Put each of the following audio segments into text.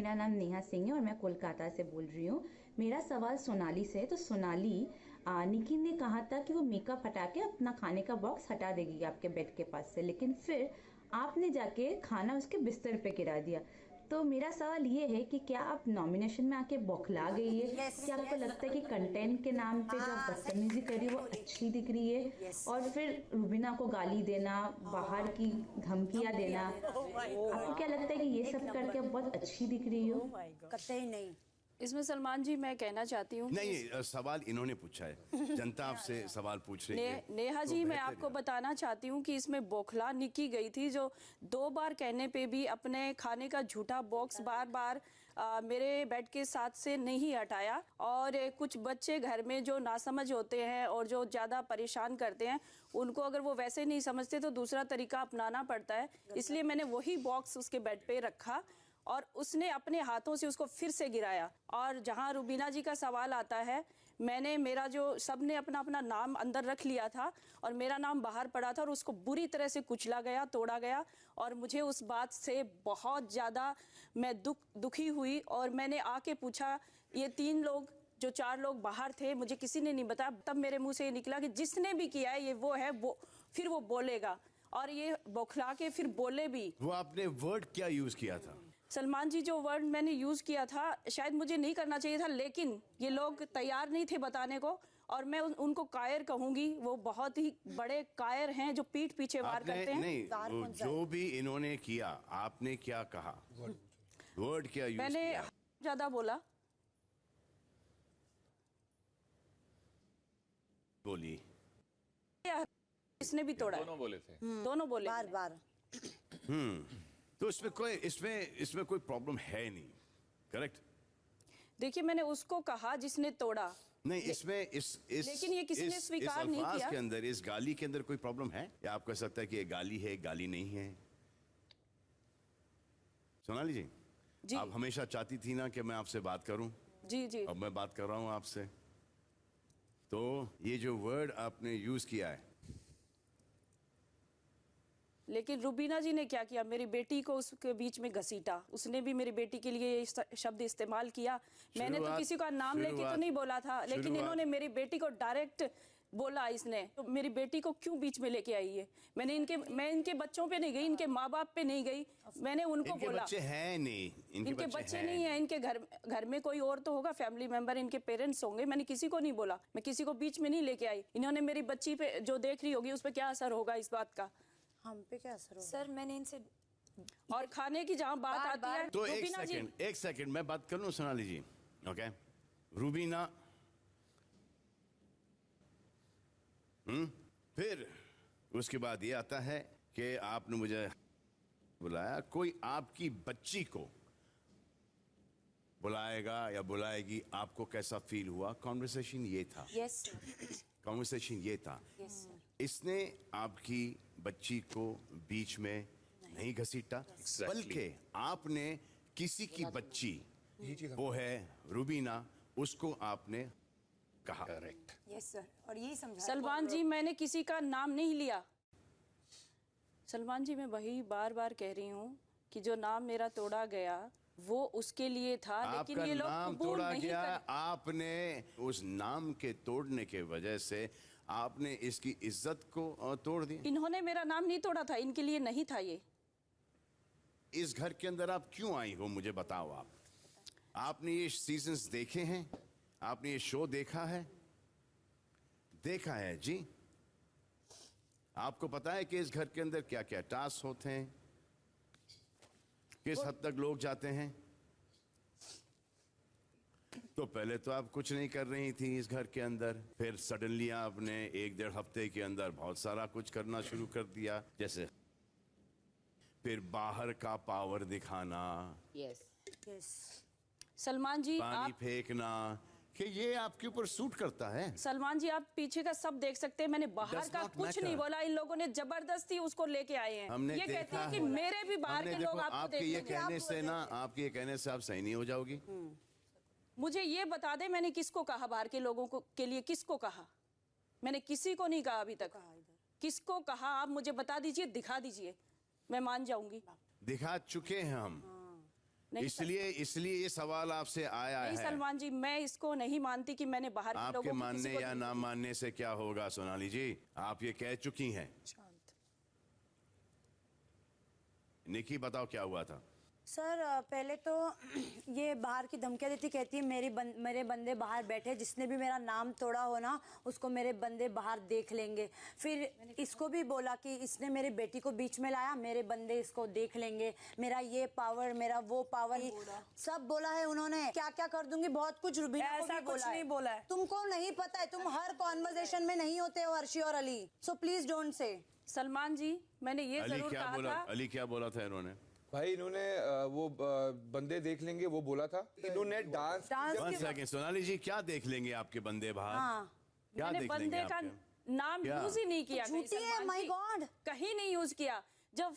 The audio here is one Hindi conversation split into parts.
मेरा नाम नेहा सिंह है और मैं कोलकाता से बोल रही हूँ। मेरा सवाल सोनाली से है। तो सोनाली, निकी ने कहा था कि वो मेकअप हटा के अपना खाने का बॉक्स हटा देगी आपके बेड के पास से, लेकिन फिर आपने जाके खाना उसके बिस्तर पे गिरा दिया। तो मेरा सवाल ये है कि क्या आप नॉमिनेशन में आके बौखला गई है? क्या आपको लगता है कि कंटेंट के नाम पे जो आप बदतमीजी कर रही है वो अच्छी दिख रही है? और फिर रुबीना को गाली देना, बाहर की धमकियां देना, आपको क्या लगता है कि ये सब करके आप बहुत अच्छी दिख रही हो? कतई नहीं। इसमें सलमान जी मैं कहना चाहती हूँ नहीं, सवाल इन्होंने पूछा है, जनता आपसे सवाल पूछ रही है। नेहा जी, मैं आपको बताना चाहती हूँ कि इसमें बौखला निकी गई थी, जो 2 बार कहने पे भी अपने खाने का झूठा बॉक्स बार बार मेरे बेड के साथ से नहीं हटाया। और कुछ बच्चे घर में जो नासमझ होते हैं और जो ज़्यादा परेशान करते हैं, उनको अगर वो वैसे नहीं समझते तो दूसरा तरीका अपनाना पड़ता है। इसलिए मैंने वही बॉक्स उसके बेड पे रखा और उसने अपने हाथों से उसको फिर से गिराया। और जहां रुबीना जी का सवाल आता है, मैंने मेरा जो सबने अपना अपना नाम अंदर रख लिया था और मेरा नाम बाहर पड़ा था और उसको बुरी तरह से कुचला गया, तोड़ा गया। और मुझे उस बात से बहुत ज़्यादा मैं दुखी हुई और मैंने आके पूछा, ये 3 लोग जो 4 लोग बाहर थे, मुझे किसी ने नहीं बताया। तब मेरे मुंह से ये निकला कि जिसने भी किया है ये वो है, वो फिर वो बोलेगा। और ये बौखला के फिर बोले भी। वो आपने वर्ड क्या यूज किया था? सलमान जी, जो वर्ड मैंने यूज किया था शायद मुझे नहीं करना चाहिए था, लेकिन ये लोग तैयार नहीं थे बताने को। और मैं उनको कायर कहूंगी, वो बहुत ही बड़े कायर हैं जो पीठ पीछे वार करते हैं। नहीं, जो भी इन्होंने किया, आपने क्या कहा? वर्ड क्या यूज मैंने किया? ज्यादा बोला। बोली। इसने भी तोड़ा। दोनों बोले थे। दोनों बोले बार बार। तो इसमें कोई प्रॉब्लम है नहीं, करेक्ट? देखिए, मैंने उसको कहा जिसने तोड़ा। नहीं, इसमें लेकिन ये किसी ने स्वीकार नहीं किया। के अंदर, इस गाली के अंदर कोई प्रॉब्लम है या आप कह सकते हैं कि ये गाली है, गाली नहीं है? सोनाली जी, आप हमेशा चाहती थी ना कि मैं आपसे बात करूं। जी जी। अब मैं बात कर रहा हूं आपसे। तो ये जो वर्ड आपने यूज किया है, लेकिन रुबीना जी ने क्या किया, मेरी बेटी को उसके बीच में घसीटा। उसने भी मेरी बेटी के लिए ये शब्द इस्तेमाल किया। मैंने तो किसी का नाम लेके तो नहीं बोला था, लेकिन इन्होंने मेरी बेटी को डायरेक्ट बोला। इसने तो मेरी बेटी को क्यों बीच में लेके आई है? मैं इनके बच्चों पे नहीं गई, इनके माँ बाप पे नहीं गई, मैंने उनको बोला। बच्चे हैं नहीं, इनके बच्चे नहीं है, इनके घर में कोई और तो होगा, फैमिली मेंबर, इनके पेरेंट्स होंगे। मैंने किसी को नहीं बोला, मैं किसी को बीच में नहीं लेके आई। इन्होंने मेरी बच्ची पे जो देख रही होगी उस पर क्या असर होगा इस बात का? हम पे क्या असर होगा? सर, मैंने इनसे और खाने की जहां बात आती है तो एक सेकंड मैं बात कर लूं सोनाली जी। ओके, रुबीना, फिर उसके बाद ये आता है कि आपने मुझे बुलाया, कोई आपकी बच्ची को बुलाएगा या बुलाएगी, आपको कैसा फील हुआ? कॉन्वर्सेशन ये था। यस कॉन्वर्सेशन ये था। इसने आपकी बच्ची को बीच में नहीं घसीटा, बल्कि आपने किसी की बच्ची, वो है रुबीना, उसको आपने कहा। करेक्ट। यस सर, और यही समझा। सलमान जी, मैंने किसी का नाम नहीं लिया। सलमान जी, मैं वही बार बार कह रही हूँ कि जो नाम मेरा तोड़ा गया वो उसके लिए था, लेकिन ये लोग नाम कबूल तोड़ा नहीं गया। कर... आपने उस नाम के तोड़ने के वजह से आपने इसकी इज्जत को तोड़ दी। इन्होंने मेरा नाम नहीं तोड़ा था, इनके लिए नहीं था ये। इस घर के अंदर आप क्यों आई हो, मुझे बताओ। आपने ये सीजन्स देखे हैं? आपने ये शो देखा है? देखा है जी। आपको पता है कि इस घर के अंदर क्या क्या टास्क होते हैं, किस हद तक लोग जाते हैं? तो पहले तो आप कुछ नहीं कर रही थी इस घर के अंदर, फिर सडनली आपने 1-1.5 हफ्ते के अंदर बहुत सारा कुछ करना शुरू कर दिया, जैसे फिर बाहर का पावर दिखाना, यस सलमान जी, पानी फेंकना, कि ये आपके ऊपर सूट करता है। सलमान जी, आप पीछे का सब देख सकते हैं। मैंने बाहर का कुछ नहीं बोला। इन लोगों ने जबरदस्ती उसको लेके आए हैं। हमने ये कहते हैं कि मेरे भी बाहर के लोग आपको आपके ये कहने से ना, आपके ये कहने से आप सही नहीं हो जाओगी। मुझे ये बता दे, मैंने किसको कहा बाहर के लोगों को के लिए? किसको कहा? मैंने किसी को नहीं कहा अभी तक। किसको कहा आप मुझे बता दीजिए, दिखा दीजिए, मैं मान जाऊंगी। दिखा चुके हैं हम। नहीं इसलिए ये सवाल आपसे आया नहीं है। सलमान जी, मैं इसको नहीं मानती कि मैंने बाहर के आपके लोगों को मानने किसी को या ना मानने से क्या होगा सोनाली जी, आप ये कह चुकी हैं। निकी बताओ क्या हुआ था। सर पहले तो ये बाहर की धमकियाँ देती, कहती है मेरे बंदे बाहर बैठे, जिसने भी मेरा नाम तोड़ा हो ना उसको मेरे बंदे बाहर देख लेंगे। फिर इसको भी बोला कि इसने मेरी बेटी को बीच में लाया, मेरे बंदे इसको देख लेंगे, मेरा ये पावर, मेरा वो पावर, सब बोला है उन्होंने। क्या क्या कर दूंगी, बहुत कुछ। रुबीना को भी बोला है। बोला है। तुमको नहीं पता है, तुम हर कॉन्वर्सेशन में नहीं होते हो अर्शी और Ali, so please don't say. Salman जी, मैंने ये अली जरूर क्या कहा बोला, था। अली क्या बोला था इन्होंने? भाई इन्होंने वो बंदे देख लेंगे वो बोला था। इन्होंने डांस वन सेकंड सोनाली जी, क्या देख लेंगे आपके बंदे बाहर? हाँ। क्या मैंने देख बंदे लेंगे का आपके? नाम क्या? यूज ही नहीं किया। झूठी है, सलमान माय जी, गॉड। कहीं नहीं यूज किया। जब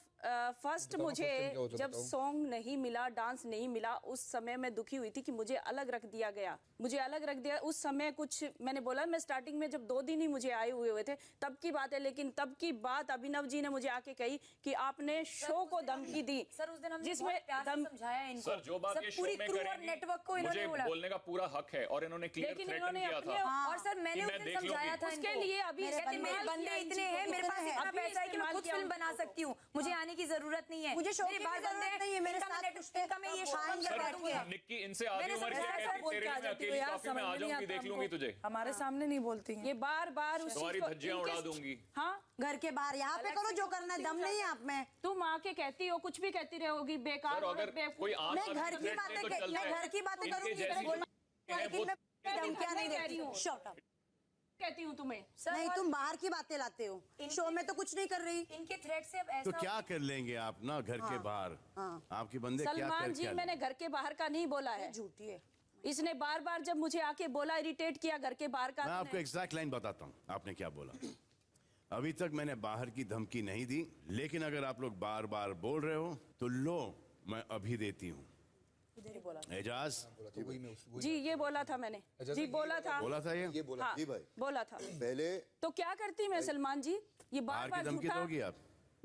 फर्स्ट मुझे क्या होता जब बताओ। सॉन्ग नहीं मिला, डांस नहीं मिला, उस समय मैं दुखी हुई थी कि मुझे अलग रख दिया गया, मुझे अलग रख दिया। उस समय कुछ मैंने बोला, मैं स्टार्टिंग में जब 2 दिन ही मुझे आए हुए थे तब की बात है, लेकिन तब की बात अभिनव जी ने मुझे आके कही कि आपने शो को धमकी दी। सर उस दिन हमने जिसमें बहुत प्यार से समझाया इनको। सर जो बात सब ये शो पूरी में क्रू और करेंगी, नेटवर्क को इन्होंने मुझे बोला। बोलने का पूरा हक है और इन्होंने क्लियर लेकिन थ्रेटन इन्होंने किया अपने था। और सर मैंने कि उस मैं दिन देख समझाया लूंगी। था उसके इनको। लिए अभी कहते इस्तेमाल मेरे बंदे किया इन इतने हैं, चीजों मेरे को। पास इतना अभी पैसा है कि मैं इस्तेमाल खुद किया फिल्म बना उनको। सकती हूँ, मुझे आने की जरूरत नहीं है। मुझे शो मेरे की बाहर भी बंदे जरूरत नहीं है, मेरे इनका साथ मैं कुछ इनका मैं ये शो खाएंगे बंद बैठ कर के। दूंगा। निक्की इनसे आधी मैंने उम्र की समझाया है, सर, बोल तेरे के आ लिए मैं जाती हूँ अकेली यार, काफी में आ समझ नहीं जाऊंगी, आता देख लूंगी हमको। तुझे। हमारे सामने नहीं बोलती हैं। ये बार बार उस तुम्हारी चीज को धज्जियां इनके- उड़ा दूंगी। हाँ, घर के बाहर यहाँ पे करो जो करना है, दम नहीं है आप में। तुम आके कहती हो, कुछ भी कहती रहोगी, बेकार सर औरत, अगर बेवकूफ। कोई आम मैं आदमी घर की threat बातें दे तो मैं चलता है। घर की बातें इनके करूंगी, जैसी बोलना है, लेकिन वो मैं नहीं धमकियां नहीं कह रही देती हूँ। Shut up। कहती हूँ तुम्हें। नहीं, तुम बाहर की बातें लाते हो, शो में तो कुछ नहीं कर रही। इनके थ्रेट से अब तो ऐसा क्या कर लेंगे आप ना घर के बाहर? हाँ। आपके बंदे क्या सलमान कर जी, क्या मैंने घर के बाहर का नहीं बोला है। झूठी है। इसने बार बार जब मुझे आके बोला, इरिटेट किया, घर के बाहर का। मैं आपको एग्जैक्ट लाइन बताता हूँ आपने क्या बोला। अभी तक मैंने बाहर की धमकी नहीं दी, लेकिन अगर आप लोग बार बार बोल रहे हो तो लो मैं अभी देती हूँ। एजाज जी, ये बोला था मैंने। जी बोला था। बोला था ये बोला हाँ, जी भाई। बोला था। पहले तो क्या करती मैं सलमान जी? ये बार बाहर बार की धमकी झूठा दोगी आप?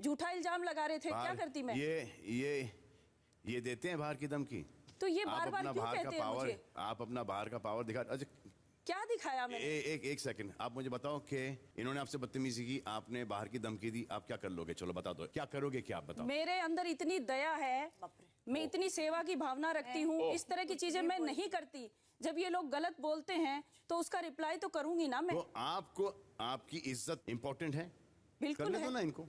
झूठा इल्जाम लगा रहे थे, क्या बाहर- करती मैं? ये देते हैं बाहर की धमकी? तो ये आप बार बार अपना क्यों बाहर का कहते हैं पावर, मुझे? आप अपना बाहर का पावर दिखा। अच्छा क्या दिखाया मैंने? एक सेकंड, आप मुझे बताओ कि इन्होंने आपसे बदतमीजी की, आपने बाहर की धमकी दी, आप क्या कर लोगे? चलो बता दो, क्या करोगे? क्या आप बताओ। मेरे अंदर इतनी दया है, मैं इतनी सेवा की भावना रखती हूँ, इस तरह की चीजें मैं नहीं करती। जब ये लोग गलत बोलते हैं तो उसका रिप्लाई तो करूंगी ना मैं। तो आपको आपकी इज्जत इंपॉर्टेंट है? बिल्कुल करने है। दो ना इनको,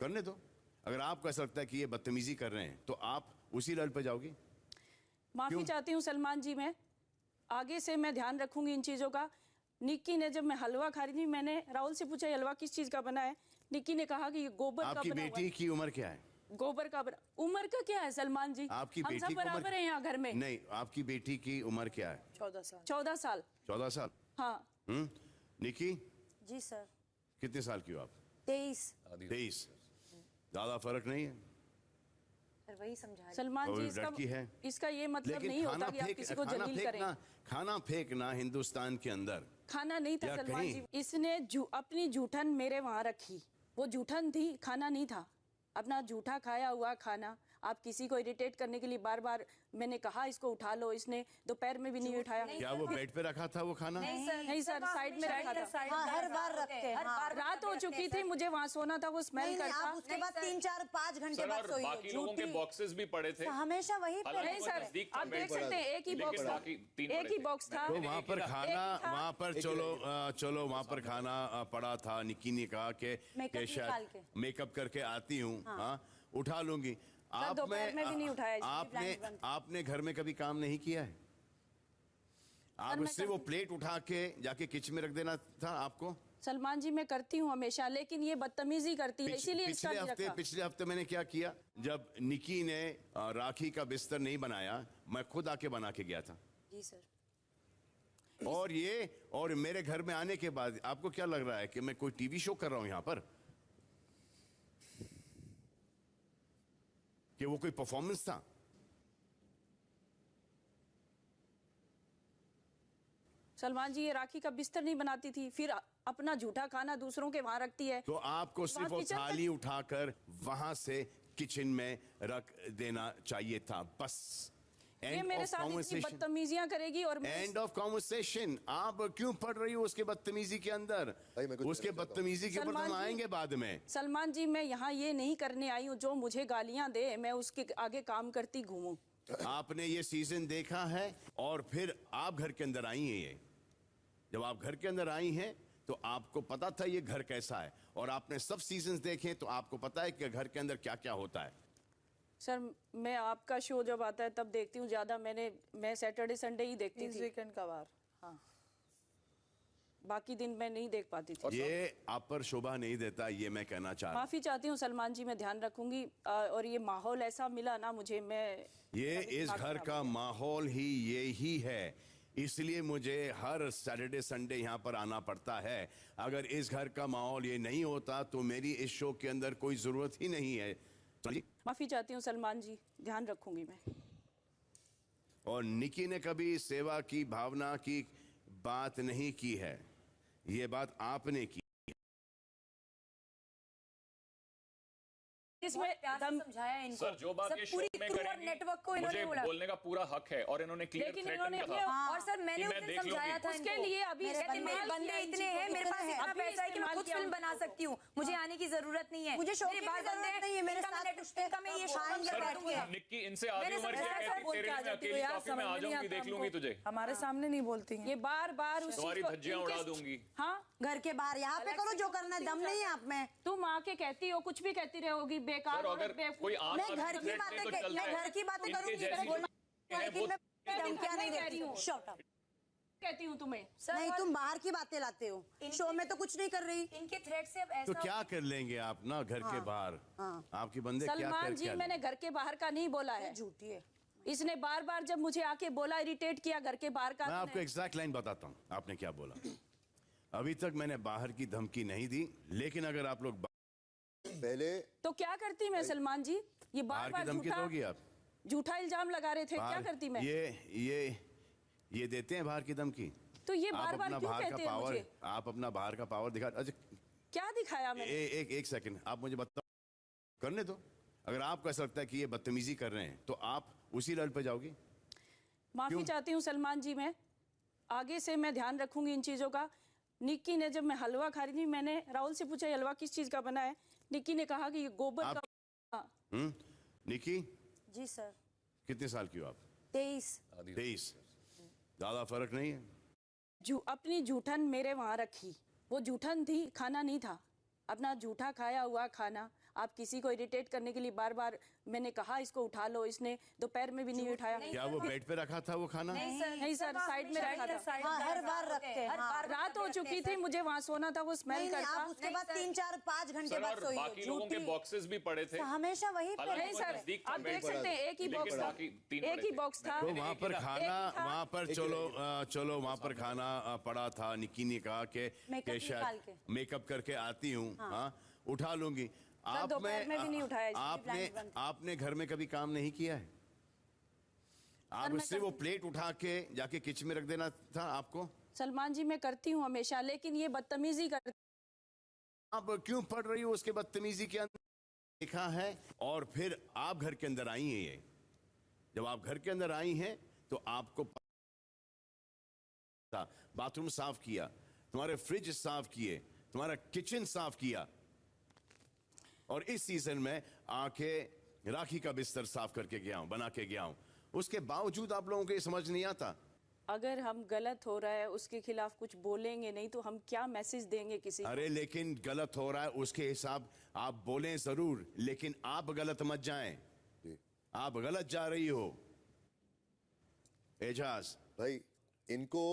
करने दो। अगर आपको ऐसा लगता है कि ये बदतमीजी कर रहे हैं तो आप उसी लेवल पे जाओगी। माफी क्यों? चाहती हूँ सलमान जी, मैं आगे से मैं ध्यान रखूंगी इन चीजों का। निक्की ने जब मैं हलवा खा रही थी, मैंने राहुल से पूछा ये हलवा किस चीज का बना है? निक्की ने कहा कि ये गोबर का आपकी बना हुआ बेटी की उम्र क्या है? है। गोबर का बना। उम्र का क्या है सलमान जी? आपकी हम बेटी सब की बराबर उम्र हैं यहाँ घर में। नहीं, आपकी बेटी की उम्र क्या है? 14 साल। 14 साल। 14 साल। हाँ, निकी जी सर। कितने साल की हो आप? 23। 23। ज्यादा फर्क नहीं है। सर वही समझा। सलमान और जी, लड़की है। इसका ये मतलब लेकिन नहीं होता कि आप किसी को जलील करें। खाना फेंकना हिंदुस्तान के अंदर खाना नहीं था या सलमान कहीं- जी। इसने अपनी जूठन मेरे वहां रखी, वो जूठन थी, खाना नहीं था। अपना जूठा खाया हुआ खाना। आप किसी को इरिटेट करने के लिए बार बार मैंने कहा इसको उठा लो, इसने दोपहर में भी नहीं उठाया। क्या वो बेड पे रखा था वो खाना? नहीं सर, साइड में रखा था। हाँ, हर बार रखते हैं। हाँ। रात हो चुकी थी, मुझे वहाँ सोना था, वो स्मेल नहीं, नहीं, करता। आप उसके बाद 3, 4, 5 घंटे सर बाद और सोई हो। बाकी लोगों के झूठी। बॉक्सेस भी पड़े थे। हमेशा वही पे हालांकि नहीं वो सर, नजदीक आप था देख बेड सकते हैं, एक ही लेकिन बॉक्स था, बाकी तीन एक पड़े ही थे। बॉक्स था। तो वहाँ पर खाना, था। वहाँ पर चलो वहाँ पर खाना पड़ा था। निक्की ने कहा कि मेकअप निकाल के। मेकअप करके आती हूँ, हाँ उठा लूंगी। दोपहर में भी नहीं उठाया, इसलिए आपने घर में कभी काम नहीं किया है? आप सिर्फ वो प्लेट उठा के जाके किचन में रख देना था आपको। सलमान जी, मैं करती हूँ हमेशा, लेकिन ये बदतमीजी करती है, इसीलिए इसका नहीं रखा। पिछले हफ्ते मैंने क्या किया, जब निकी ने राखी का बिस्तर नहीं बनाया, मैं खुद आके बना के गया था। जी सर। और मेरे घर में आने के बाद आपको क्या लग रहा है कि मैं कोई टीवी शो कर रहा हूं यहां पर? कि वो कोई परफॉर्मेंस था? सलमान जी, ये राखी का बिस्तर नहीं बनाती थी, फिर अपना झूठा खाना दूसरों के वहां रखती है। तो आपको सिर्फ वो किचन में- थाली उठाकर वहां से किचन में रख देना चाहिए था, बस। ये मेरे साथ इतनी बदतमीजियां करेगी और एंड ऑफ कॉन्वर्सेशन। आप क्यों पढ़ रही हो उसके बदतमीजी के अंदर? भाई, मैं कुछ उसके कहना चाहता बदतमीजी के ऊपर सलमान हम जी- आएंगे बाद में। सलमान जी, मैं यहाँ ये नहीं करने आई हूँ जो मुझे गालियां दे मैं उसके आगे काम करती घूमूं। आपने ये सीजन देखा है और फिर आप घर के अंदर आई हैं। ये जब आप घर के अंदर आई हैं तो आपको पता था ये घर कैसा है, और आपने सब सीजन्स देखे तो आपको पता है कि घर के अंदर क्या क्या होता है। सर, मैं आपका शो जब आता है तब देखती हूँ ज्यादा। मैं सैटरडे संडे ही देखती इस थी, वीकेंड का वार। हाँ, बाकी दिन मैं नहीं देख पाती थी। ये आप पर शोभा नहीं देता, ये मैं कहना चाह रहा हूँ। माफी चाहती हूँ सलमान जी, मैं ध्यान रखूंगी। और ये माहौल ऐसा मिला ना मुझे, मैं ये इस घर का माहौल ही यही है, इसलिए मुझे हर सैटरडे संडे यहाँ पर आना पड़ता है। अगर इस घर का माहौल ये नहीं होता तो मेरी इस शो के अंदर कोई जरूरत ही नहीं है। माफी चाहती हूँ सलमान जी, ध्यान रखूंगी मैं। और निकी ने कभी सेवा की भावना की बात नहीं की है, ये बात आपने की। इसमें प्यार से दम, समझाया इनको। सर, जो बात सब ये शो पूरी में crew और करेंगी, नेटवर्क को मुझे इन्होंने बोला। बोलने का पूरा हक है, और इन्होंने क्लियर लेकिन थ्रेटन इन्होंने किया था। हाँ, और सर मैंने कि उस मैं दिन देख समझाया लूंगी। था उसके इनको। लिए अभी कहते इस्तेमाल मेरे बंदे किया इन इतने चीजों हैं, को। मेरे पास इतना अभी पैसा है कि मैं इस्तेमाल खुद किया फिल्म उनको। बना सकती हूँ, मुझे आने की जरूरत नहीं है। मुझे शो मेरे की बाहर भी बंदे जरूरत नहीं है, मेरे इनका मैं साथ नेट- इनका मैं ये शाम शाम कर कर बैठूंगी। बैठूंगी। निक्की इनसे आधी मैंने उम्र की समझाया है, सर, कहती तेरे लिए मैं अकेली काफी, मैं आ जाऊंगी, देख लूंगी तुझे, हमारे सामने नहीं बोलती हैं। ये बार बार उस तुम्हारी चीज को- धज्जियां इनके- उड़ा दूंगी। हाँ, घर के बाहर यहाँ पे करो जो करना है, दम नहीं है आप में। तुम आके कहती हो, कुछ भी कहती रहोगी, बेकार सर, औरत, अगर बेवकूफ। कोई आम मैं आदमी घर की threat बातें दे तो मैं चलता है। घर की बातें इनके करूंगी, जैसी मेरे हैं, लेकिन वो मैं नहीं धमकियां नहीं कह रही देती हूँ। हूँ। Shut up। कहती हूँ तुम्हें। नहीं, तुम बाहर की बातें लाते हो, शो में तो कुछ नहीं कर रही। इनके थ्रेट से अब तो ऐसा क्या कर लेंगे आप ना घर के बाहर? आपकी बंदे क्या सलमान कर जी, क्या मैंने घर के बाहर का नहीं बोला है। झूठी है। इसने बार बार जब मुझे आके बोला, इरिटेट किया घर के बाहर का। मैं आपको एग्जैक्ट लाइन बताता हूँ आपने क्या बोला। अभी तक मैंने बाहर की धमकी नहीं दी, लेकिन अगर आप लोग पहले तो क्या करती मैं सलमान जी? ये बार बाहर की बार धमकी दोगी आप? झूठा इल्जाम लगा रहे थे, क्या बाहर- करती मैं? ये देते हैं बाहर की धमकी? तो ये आप बार बार अपना क्यों बाहर का कहते हैं पावर, मुझे? आप अपना बाहर का पावर दिखा। अच्छा, क्या दिखाया मैंने? एक सेकंड, आप मुझे बताओ, करने दो। अगर आपको ऐसा लगता है कि ये बदतमीजी कर रहे हैं तो आप उसी लेवल पे जाओगी। माफी चाहती हूँ सलमान जी, मैं आगे से मैं ध्यान रखूंगी इन चीजों का। निक्की ने जब मैं हलवा खा रही थी, मैंने राहुल से पूछा ये हलवा किस चीज का बना है। निक्की ने कहा कि ये गोबर आप- का। हाँ, निकी, जी सर। कितने साल की हो आप? 23। 23। ज्यादा फर्क नहीं है। अपनी जूठन मेरे वहां रखी, वो जूठन थी, खाना नहीं था। अपना जूठा खाया हुआ खाना, आप किसी को इरिटेट करने के लिए बार बार मैंने कहा इसको उठा लो, इसने दोपहर में भी नहीं उठाया। क्या वो बेड पे रखा था वो खाना? नहीं सर, साइड में रखा था। हाँ, हर बार रखते हैं। हाँ। रात हो चुकी थी, मुझे वहां सोना था, वो स्मेल नहीं, करता। आप उसके बाद 3, 4, 5 घंटे सर, बाद और सोई हो। बाकी लोगों के झूठी। बॉक्सेस भी पड़े थे। हमेशा वही पे हालांकि नहीं वो सर, नजदीक था आप बेड देख पर। सकते हैं, एक ही लेकिन बॉक्स था, बाकी तीन एक पड़े ही थे। बॉक्स था। तो वहाँ पर खाना, एक था। वहाँ पर चलो वहाँ पर खाना पड़ा था। निक्की ने कहा कि मेकअप निकाल के। मेकअप करके आती हूँ, हाँ उठा लूंगी। आप दोपहर में भी नहीं उठाया, इसलिए आपने घर में कभी काम नहीं किया है? आप उससे वो प्लेट उठा के जाके किचन में रख देना था आपको। सलमान जी, मैं करती हूँ हमेशा, लेकिन ये बदतमीजी करती। आप क्यों पढ़ रही हो उसके बदतमीजी के अंदर? देखा है और फिर आप घर के अंदर आई हैं। ये जब आप घर के अंदर आई हैं तो आपको बाथरूम साफ किया, तुम्हारे फ्रिज साफ किए, तुम्हारा किचन साफ किया, और इस सीजन में आके राखी का बिस्तर साफ करके गया हूं, बना के गया हूं। उसके बावजूद आप लोगों को ये समझ नहीं आता। अगर हम गलत हो रहा है उसके खिलाफ कुछ बोलेंगे नहीं तो हम क्या मैसेज देंगे किसी को? अरे लेकिन गलत हो रहा है उसके हिसाब आप बोलें जरूर, लेकिन आप गलत मत जाएं। आप गलत जा रही हो। एजाज भाई इनको